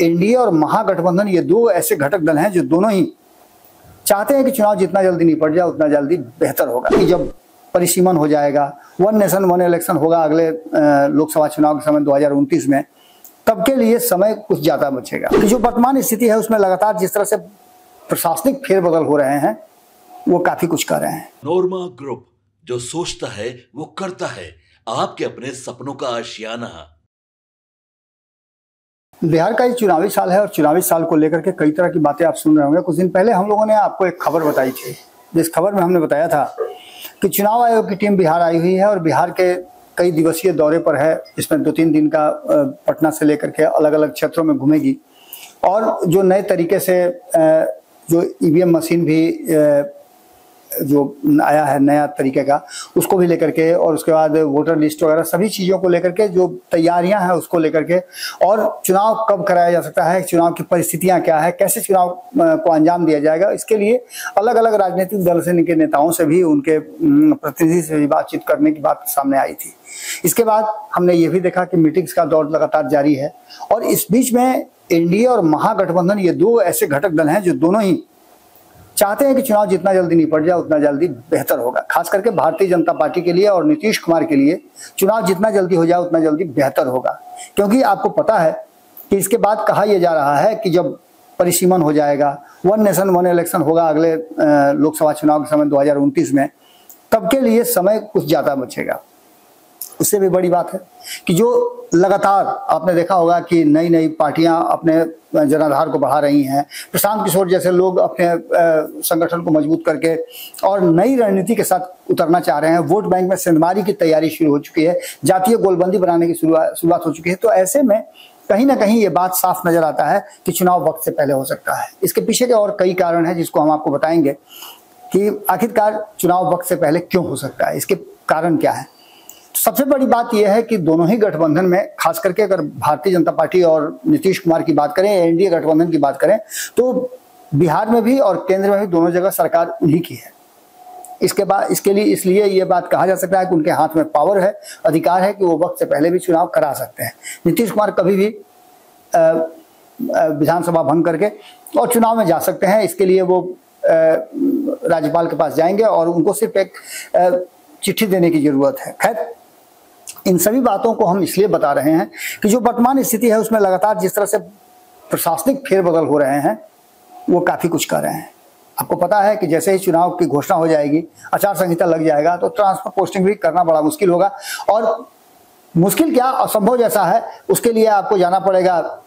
NDA और महागठबंधन ये दो ऐसे घटक दल हैं जो दोनों ही चाहते हैं कि चुनाव जितना जल्दी निपट जाए उतना जल्दी बेहतर होगा। कि जब परिसीमन हो जाएगा, वन नेशन वन इलेक्शन होगा अगले लोकसभा चुनाव के समय 2029 में, तब के लिए समय कुछ ज्यादा बचेगा। कि जो वर्तमान स्थिति है उसमें लगातार जिस तरह से प्रशासनिक फेरबदल हो रहे हैं वो काफी कुछ कर रहे हैं। नोरमा ग्रुप, जो सोचता है वो करता है, आपके अपने सपनों का आशियाना। बिहार का ये चुनावी साल है और चुनावी साल को लेकर के कई तरह की बातें आप सुन रहे होंगे। कुछ दिन पहले हम लोगों ने आपको एक खबर बताई थी, जिस खबर में हमने बताया था कि चुनाव आयोग की टीम बिहार आई हुई है और बिहार के कई दिवसीय दौरे पर है, जिसमें 2-3 दिन का पटना से लेकर के अलग अलग क्षेत्रों में घूमेगी और जो नए तरीके से जो ईवीएम मशीन भी जो आया है नया तरीके का, उसको भी लेकर के, और उसके बाद वोटर लिस्ट वगैरह सभी चीज़ों को लेकर के जो तैयारियां हैं उसको लेकर के, और चुनाव कब कराया जा सकता है, चुनाव की परिस्थितियां क्या है, कैसे चुनाव को अंजाम दिया जाएगा, इसके लिए अलग अलग राजनीतिक दल से के नेताओं से भी, उनके प्रतिनिधि से भी बातचीत करने की बात सामने आई थी। इसके बाद हमने ये भी देखा कि मीटिंग्स का दौर लगातार जारी है और इस बीच में एनडीए और महागठबंधन ये दो ऐसे घटक दल हैं जो दोनों ही चाहते हैं कि चुनाव जितना जल्दी निपट जाए उतना जल्दी बेहतर होगा। खास करके भारतीय जनता पार्टी के लिए और नीतीश कुमार के लिए चुनाव जितना जल्दी हो जाए उतना जल्दी बेहतर होगा, क्योंकि आपको पता है कि इसके बाद कहा यह जा रहा है कि जब परिसीमन हो जाएगा, वन नेशन वन इलेक्शन होगा अगले लोकसभा चुनाव के समय 2029 में, तब के लिए समय कुछ ज्यादा बचेगा। उससे भी बड़ी बात है कि जो लगातार आपने देखा होगा कि नई नई पार्टियां अपने जनाधार को बढ़ा रही हैं, प्रशांत किशोर जैसे लोग अपने संगठन को मजबूत करके और नई रणनीति के साथ उतरना चाह रहे हैं। वोट बैंक में सेंधमारी की तैयारी शुरू हो चुकी है, जातीय गोलबंदी बनाने की शुरुआत हो चुकी है। तो ऐसे में कहीं ना कहीं ये बात साफ नजर आता है कि चुनाव वक्त से पहले हो सकता है। इसके पीछे के और कई कारण हैं जिसको हम आपको बताएंगे कि आखिरकार चुनाव वक्त से पहले क्यों हो सकता है, इसके कारण क्या है। सबसे बड़ी बात यह है कि दोनों ही गठबंधन में, खास करके अगर भारतीय जनता पार्टी और नीतीश कुमार की बात करें, एनडीए गठबंधन की बात करें, तो बिहार में भी और केंद्र में भी दोनों जगह सरकार उन्हीं की है। इसके लिए इसलिए ये बात कहा जा सकता है कि उनके हाथ में पावर है, अधिकार है कि वो वक्त से पहले भी चुनाव करा सकते हैं। नीतीश कुमार कभी भी विधानसभा भंग करके और चुनाव में जा सकते हैं। इसके लिए वो राज्यपाल के पास जाएंगे और उनको सिर्फ एक चिट्ठी देने की जरूरत है। खैर, इन सभी बातों को हम इसलिए बता रहे हैं कि जो वर्तमान स्थिति है उसमें लगातार जिस तरह से प्रशासनिक फेरबदल हो रहे हैं वो काफी कुछ कर रहे हैं। आपको पता है कि जैसे ही चुनाव की घोषणा हो जाएगी, आचार संहिता लग जाएगा, तो ट्रांसफर पोस्टिंग भी करना बड़ा मुश्किल होगा। और मुश्किल क्या, असंभव जैसा है। उसके लिए आपको जाना पड़ेगा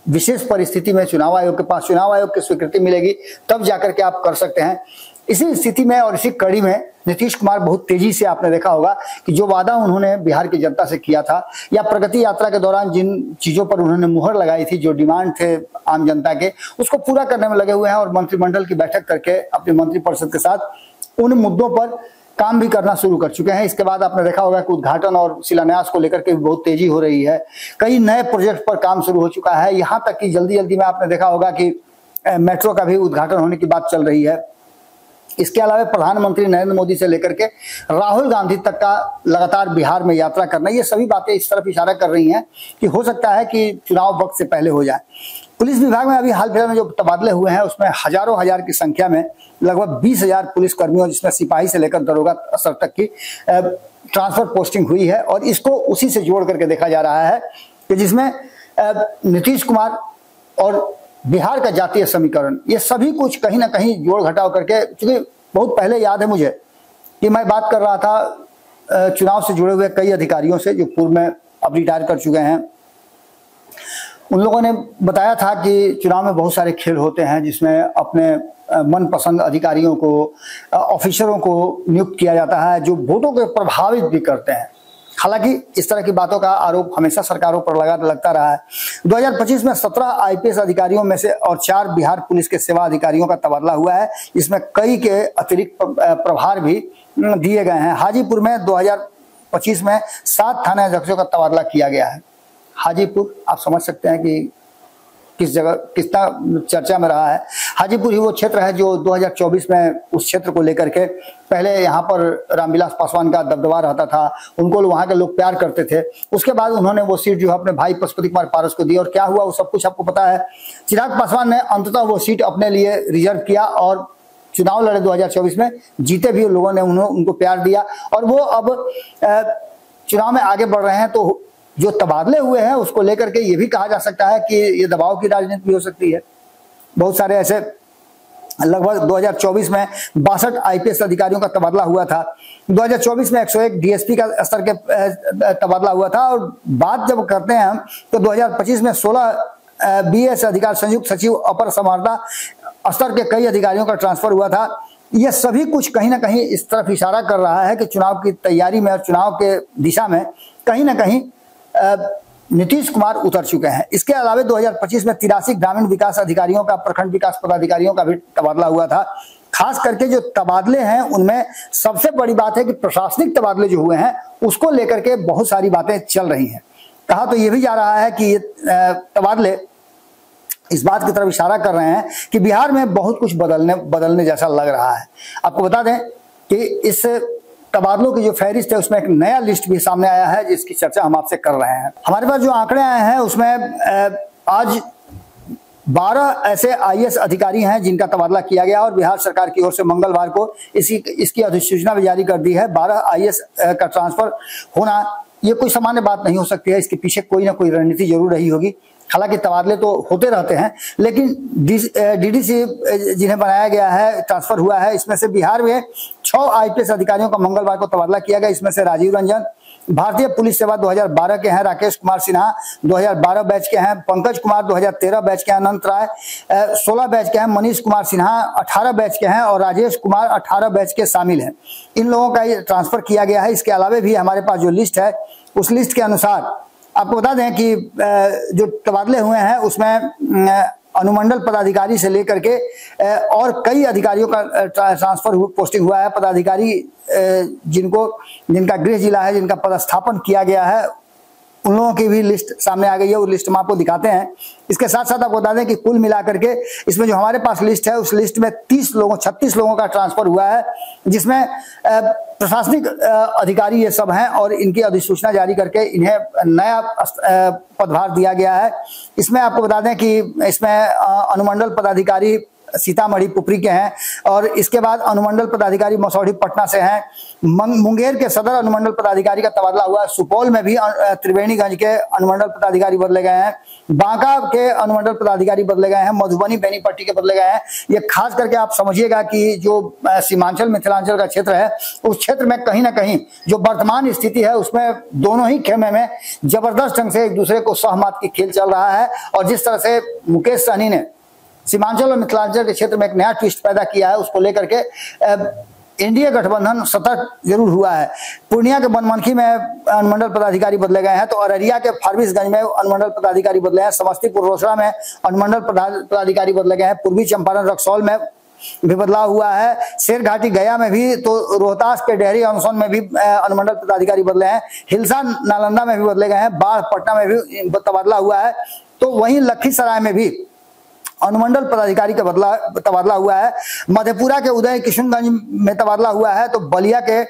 विशेष परिस्थिति में चुनाव आयोग के पास, चुनाव आयोग की स्वीकृति मिलेगी, तब जाकर के आप कर सकते हैं। इसी स्थिति में और इसी कड़ी में नीतीश कुमार बहुत तेजी से, आपने देखा होगा कि जो वादा उन्होंने बिहार की जनता से किया था, या प्रगति यात्रा के दौरान जिन चीजों पर उन्होंने मुहर लगाई थी, जो डिमांड थे आम जनता के, उसको पूरा करने में लगे हुए हैं और मंत्रिमंडल की बैठक करके अपनी मंत्रिपरिषद के साथ उन मुद्दों पर काम भी करना शुरू कर चुके हैं। इसके बाद आपने देखा होगा कि उद्घाटन और शिलान्यास को लेकर के भी बहुत तेजी हो रही है। कई नए प्रोजेक्ट पर काम शुरू हो चुका है, यहाँ तक कि जल्दी जल्दी में आपने देखा होगा कि मेट्रो का भी उद्घाटन होने की बात चल रही है। इसके अलावा प्रधानमंत्री नरेंद्र मोदी से लेकर के राहुल गांधी तक का लगातार बिहार में यात्रा करना, ये सभी बातें इस तरफ इशारा कर रही हैं कि हो सकता है कि चुनाव वक्त से पहले हो जाए। पुलिस विभाग में अभी हाल फिलहाल में जो तबादले हुए हैं उसमें हजारों हजार की संख्या में लगभग 20,000 पुलिस कर्मियों, जिसमें सिपाही से लेकर दरोगा स्तर तक की ट्रांसफर पोस्टिंग हुई है। और इसको उसी से जोड़ करके देखा जा रहा है कि जिसमें नीतीश कुमार और बिहार का जातीय समीकरण, ये सभी कुछ कहीं ना कहीं जोड़ घटाव करके, क्योंकि बहुत पहले याद है मुझे कि मैं बात कर रहा था चुनाव से जुड़े हुए कई अधिकारियों से जो पूर्व में अब रिटायर कर चुके हैं। उन लोगों ने बताया था कि चुनाव में बहुत सारे खेल होते हैं जिसमें अपने मनपसंद अधिकारियों को, ऑफिसरों को नियुक्त किया जाता है जो वोटों को प्रभावित भी करते हैं। हालांकि इस तरह की बातों का आरोप हमेशा सरकारों पर लगता रहा है। 2025 में 17 आईपीएस अधिकारियों में से और 4 बिहार पुलिस के सेवा अधिकारियों का तबादला हुआ है। इसमें कई के अतिरिक्त प्रभार भी दिए गए हैं। हाजीपुर में 2025 में 7 थाना अध्यक्षों का तबादला किया गया है। हाजीपुर आप समझ सकते हैं कि किस जगह कितना चर्चा में रहा है। हाजीपुर ही वो क्षेत्र है जो 2024 में उस क्षेत्र को लेकर के पहले यहाँ पर रामविलास पासवान का दबदबा रहता था, उनको वहाँ के लोग प्यार करते थे। उसके बाद उन्होंने वो सीट जो है अपने भाई पशुपति कुमार पारस को दी और क्या हुआ वो सब कुछ आपको पता है। चिराग पासवान ने अंततः वो सीट अपने लिए रिजर्व किया और चुनाव लड़े 2024 में, जीते भी, लोगों ने उनको प्यार दिया और वो अब चुनाव में आगे बढ़ रहे हैं। तो जो तबादले हुए हैं उसको लेकर के ये भी कहा जा सकता है कि ये दबाव की राजनीति भी हो सकती है। बहुत सारे ऐसे लगभग 2024 में 62 आईपीएस अधिकारियों का तबादला हुआ था, 2024 में 101 डीएसपी का स्तर के तबादला हुआ था और बात जब करते हैं हम तो 2025 में 16 बीएस अधिकारी, संयुक्त सचिव, अपर समाहर्ता स्तर के कई अधिकारियों का ट्रांसफर हुआ था। यह सभी कुछ कहीं ना कहीं इस तरफ इशारा कर रहा है कि चुनाव की तैयारी में और चुनाव के दिशा में कहीं ना कहीं नीतीश कुमार उतर चुके हैं। इसके अलावा 2025 में 83 ग्रामीण विकास अधिकारियों का, प्रखंड विकास पदाधिकारियों का भी तबादला हुआ था। खास करके जो तबादले हैं उनमें सबसे बड़ी बात है कि प्रशासनिक तबादले जो हुए हैं उसको लेकर के बहुत सारी बातें चल रही हैं। कहा तो ये भी जा रहा है कि ये तबादले इस बात की तरफ इशारा कर रहे हैं कि बिहार में बहुत कुछ बदलने जैसा लग रहा है। आपको बता दें कि इस तबादलों की जो फहरिस्त है उसमें एक नया लिस्ट भी सामने आया है जिसकी चर्चा हम आपसे कर रहे हैं। हमारे पास जो आंकड़े आए हैं उसमें आज 12 ऐसे आईएएस अधिकारी हैं जिनका तबादला किया गया और बिहार सरकार की ओर से मंगलवार को इसकी अधिसूचना भी जारी कर दी है। 12 आईएएस का ट्रांसफर होना ये कोई सामान्य बात नहीं हो सकती है, इसके पीछे कोई ना कोई रणनीति जरूर रही होगी। हालांकि तबादले तो होते रहते हैं लेकिन डीडीसी जिन्हें बनाया गया है, ट्रांसफर हुआ है, इसमें से बिहार में 6 आईपीएस अधिकारियों का मंगलवार को तबादला किया गया। इसमें से राजीव रंजन भारतीय पुलिस सेवा 2012 के हैं, राकेश कुमार सिन्हा 2012 बैच के हैं, पंकज कुमार 2013 बैच के हैं, अनंत राय 16 बैच के हैं, मनीष कुमार सिन्हा 18 बैच के हैं और राजेश कुमार 18 बैच के शामिल हैं। इन लोगों का ये ट्रांसफर किया गया है। इसके अलावा भी हमारे पास जो लिस्ट है उस लिस्ट के अनुसार आपको बता दें कि जो तबादले हुए हैं उसमें अनुमंडल पदाधिकारी से लेकर के और कई अधिकारियों का ट्रांसफर पोस्टिंग हुआ है। पदाधिकारी जिनका गृह जिला है, जिनका पदस्थापन किया गया है, उन लोगों की भी लिस्ट सामने आ गई है। वो लिस्ट हम आपको दिखाते हैं। इसके साथ साथ आपको बता दें कि कुल मिलाकर के इसमें जो हमारे पास लिस्ट है उस लिस्ट में 36 लोगों का ट्रांसफर हुआ है, जिसमें प्रशासनिक अधिकारी ये सब हैं और इनकी अधिसूचना जारी करके इन्हें नया पदभार दिया गया है। इसमें आपको बता दें कि इसमें अनुमंडल पदाधिकारी सीतामढ़ी पुपरी के हैं और इसके बाद अनुमंडल पदाधिकारी मसौढ़ी पटना से हैं। मुंगेर के सदर अनुमंडल पदाधिकारी का तबादला हुआ है। सुपौल में भी त्रिवेणीगंज के अनुमंडल पदाधिकारी बदले गए हैं। बांका के अनुमंडल पदाधिकारी बदले गए हैं। मधुबनी बेनीपट्टी के बदले गए हैं। ये खास करके आप समझिएगा कि जो सीमांचल मिथिलांचल का क्षेत्र है उस क्षेत्र में कहीं ना कहीं जो वर्तमान स्थिति है उसमें दोनों ही खेमे में जबरदस्त ढंग से एक दूसरे को सहमत की खेल चल रहा है। और जिस तरह से मुकेश सहनी ने सीमांचल और मिथिलांचल के क्षेत्र में एक नया ट्विस्ट पैदा किया है, उसको लेकर के एनडीए गठबंधन सतर्क जरूर हुआ है। पूर्णिया के बनमनखी में अनुमंडल पदाधिकारी बदले गए हैं तो अररिया के फारबिसगंज में अनुमंडल पदाधिकारी बदले हैं। समस्तीपुर रोसड़ा में अनुमंडल पदाधिकारी बदले गए हैं। पूर्वी चंपारण रक्सौल में भी बदलाव हुआ है। शेरघाटी गया में भी, तो रोहतास के डेहरी अनसन में भी अनुमंडल पदाधिकारी बदले हैं। हिलसा नालंदा में भी बदले गए हैं। बाढ़ पटना में भी तबादला हुआ है। तो वहीं लखीसराय में भी अनुमंडल पदाधिकारी का तबादला हुआ है। मधेपुरा के उदय किशनगंज में तबादला हुआ है। तो बलिया के,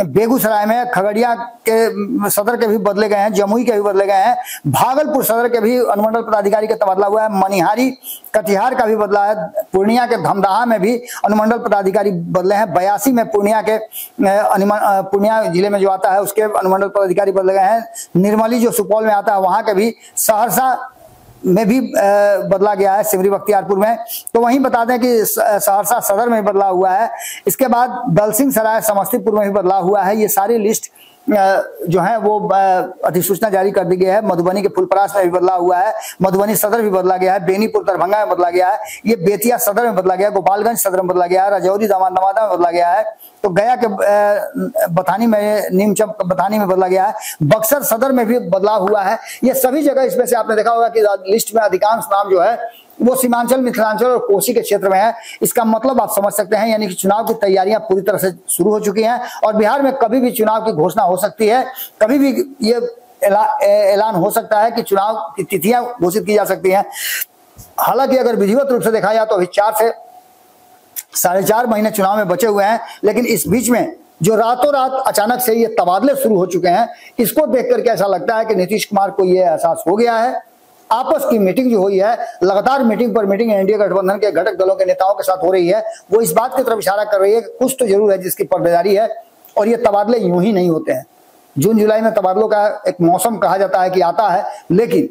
बेगूसराय में, खगड़िया के सदर के भी बदले गए हैं। जमुई के भी बदले गए हैं। भागलपुर सदर के भी अनुमंडल पदाधिकारी का तबादला हुआ है। मनिहारी कटिहार का भी बदला है। पूर्णिया के धमदाहा में भी अनुमंडल पदाधिकारी बदले हैं। 82 में पूर्णिया जिले में जो आता है उसके अनुमंडल पदाधिकारी बदले गए हैं। निर्मली जो सुपौल में आता है वहां के भी, सहरसा में भी बदला गया है, सिमरी बख्तियारपुर में। तो वहीं बता दें कि सहरसा सदर में बदला हुआ है। इसके बाद दलसिंह सराय समस्तीपुर में भी बदला हुआ है। ये सारी लिस्ट जो है वो अधिसूचना जारी कर दी गई है। मधुबनी के फुलपरास में भी बदला हुआ है। मधुबनी सदर भी बदला गया है। बेनीपुर दरभंगा में बदला गया है। ये बेतिया सदर में बदला गया है। गोपालगंज सदर में बदला गया है। राजौरी नवादा में बदला गया है। तो गया के बथानी में, नीमचम बथानी में बदला गया है। बक्सर सदर में भी बदलाव हुआ है। ये सभी जगह, इसमें से आपने देखा होगा कि लिस्ट में अधिकांश नाम जो है वो सीमांचल, मिथिलांचल और कोसी के क्षेत्र में है। इसका मतलब आप समझ सकते हैं, यानी कि चुनाव की तैयारियां पूरी तरह से शुरू हो चुकी हैं और बिहार में कभी भी चुनाव की घोषणा हो सकती है। कभी भी ये ऐलान हो सकता है कि चुनाव की तिथियां घोषित की जा सकती हैं। हालांकि अगर विधिवत रूप से देखा जाए तो अभी 4 से 4.5 महीने चुनाव में बचे हुए हैं, लेकिन इस बीच में जो रातों रात अचानक से ये तबादले शुरू हो चुके हैं, इसको देख करके ऐसा लगता है कि नीतीश कुमार को ये एहसास हो गया है। आपस की मीटिंग जो हुई है, लगातार मीटिंग पर मीटिंग एनडीए गठबंधन के घटक दलों के नेताओं के साथ हो रही है, वो इस बात की तरफ इशारा कर रही है कि कुछ तो जरूर है जिसकी पर्दादारी है, और ये तबादले यूं ही नहीं होते हैं। जून जुलाई में तबादलों का एक मौसम कहा जाता है कि आता है, लेकिन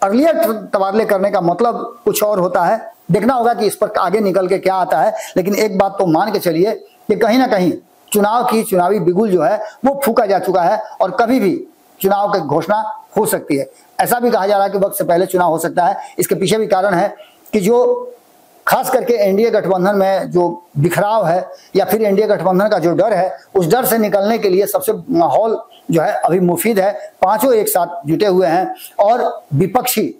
अर्लियर तबादले करने का मतलब कुछ और होता है। देखना होगा कि इस पर आगे निकल के क्या आता है, लेकिन एक बात तो मान के चलिए कि कहीं ना कहीं चुनाव की चुनावी बिगुल जो है वो फूका जा चुका है, और कभी भी चुनाव की घोषणा हो सकती है। ऐसा भी कहा जा रहा है कि वक्त से पहले चुनाव हो सकता है। इसके पीछे भी कारण है कि जो खास करके एनडीए गठबंधन में जो बिखराव है, या फिर एनडीए गठबंधन का जो डर है, उस डर से निकलने के लिए सबसे माहौल जो है अभी मुफीद है। पांचों एक साथ जुटे हुए हैं, और विपक्षी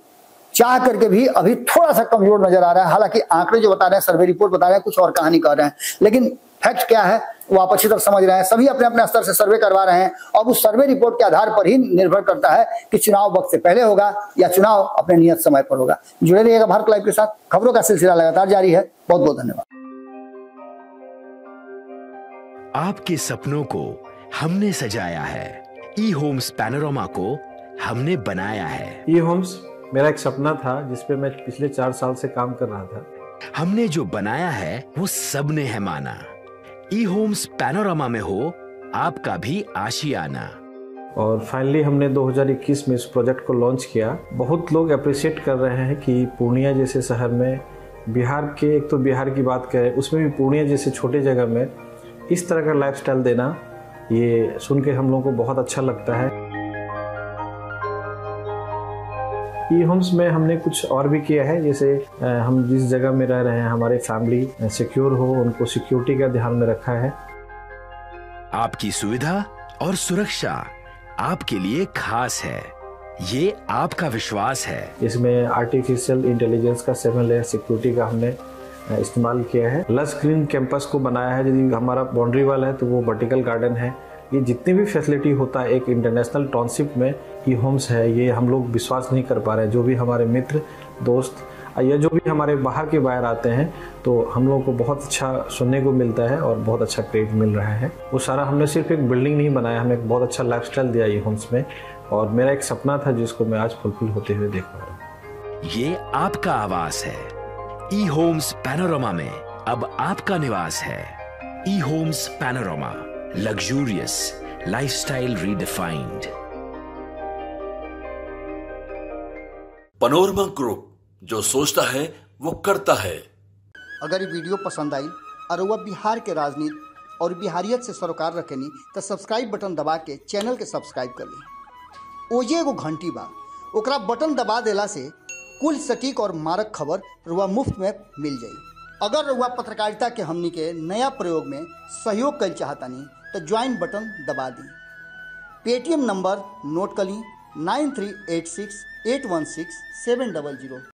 चाह करके भी अभी थोड़ा सा कमजोर नजर आ रहा है। हालांकि आंकड़े जो बता रहे हैं, सर्वे रिपोर्ट बता रहे हैं, कुछ और कहानी कह रहे हैं, लेकिन फैक्ट क्या है वो आप अच्छी तरह समझ रहे हैं। सभी अपने अपने स्तर से सर्वे करवा रहे हैं, और उस सर्वे रिपोर्ट के आधार पर ही निर्भर करता है कि चुनाव वक्त से पहले होगा या चुनाव अपने नियत समय पर होगा। जुड़े रहिएगा भारत लाइव के साथ, खबरों का सिलसिला लगातार जारी है। बहुत बहुत धन्यवाद। आपके सपनों को हमने सजाया है, ई होम्स पैनोरमा को हमने बनाया है। ई होम्स मेरा एक सपना था जिसपे मैं पिछले 4 साल से काम कर रहा था। हमने जो बनाया है वो सबने है माना। ई होम्स पैनोरमा में हो आपका भी आशियाना। और फाइनली हमने 2021 में इस प्रोजेक्ट को लॉन्च किया। बहुत लोग अप्रिशिएट कर रहे हैं कि पूर्णिया जैसे शहर में, बिहार के, एक तो बिहार की बात करें उसमें भी पूर्णिया जैसे छोटे जगह में इस तरह का लाइफस्टाइल देना, ये सुन के हम लोगों को बहुत अच्छा लगता है। ई होम्स में हमने कुछ और भी किया है, जैसे हम जिस जगह में रह रहे हैं हमारे फैमिली सिक्योर हो, उनको सिक्योरिटी का ध्यान में रखा है। आपकी सुविधा और सुरक्षा आपके लिए खास है, ये आपका विश्वास है। इसमें आर्टिफिशियल इंटेलिजेंस का 7 लेयर सिक्योरिटी का हमने इस्तेमाल किया है। लश ग्रीन कैंपस को बनाया है। यदि हमारा बाउंड्री वाल है तो वो वर्टिकल गार्डन है। ये जितनी भी फैसिलिटी होता है एक इंटरनेशनल टाउनशिप में, ई होम्स है, ये हम लोग विश्वास नहीं कर पा रहे हैं। जो भी हमारे मित्र दोस्त या जो भी हमारे बाहर के बाहर आते हैं, तो हम लोगों को बहुत अच्छा सुनने को मिलता है और बहुत अच्छा क्रेडिट मिल रहा है। वो सारा हमने सिर्फ एक बिल्डिंग नहीं बनाया, हमें एक बहुत अच्छा लाइफस्टाइल दिया ई होम्स में, और मेरा एक सपना था जिसको मैं आज फुलफिल होते हुए देख पा रहा हूँ। ये आपका आवास है। ई होम्स पैनोरमा में अब आपका निवास है। E homes panorama, luxurious lifestyle redefined. Panorama group, जो सोचता है वो करता है। अगर ये वीडियो पसंद आई और वह बिहार के राजनीति और बिहारियत से सरोकार रखेनी तो सब्सक्राइब बटन दबा के चैनल के सब्सक्राइब कर ली। ओजे एगो घंटी बा, ओकरा बटन दबा देला से कुल सटीक और मारक खबर रुआ मुफ्त में मिल जाई। अगर रुआ पत्रकारिता के हमनी के नया प्रयोग में सहयोग कर चाहतानी तो ज्वाइन बटन दबा दी। पेटीएम नंबर नोट कर ली 9386816700।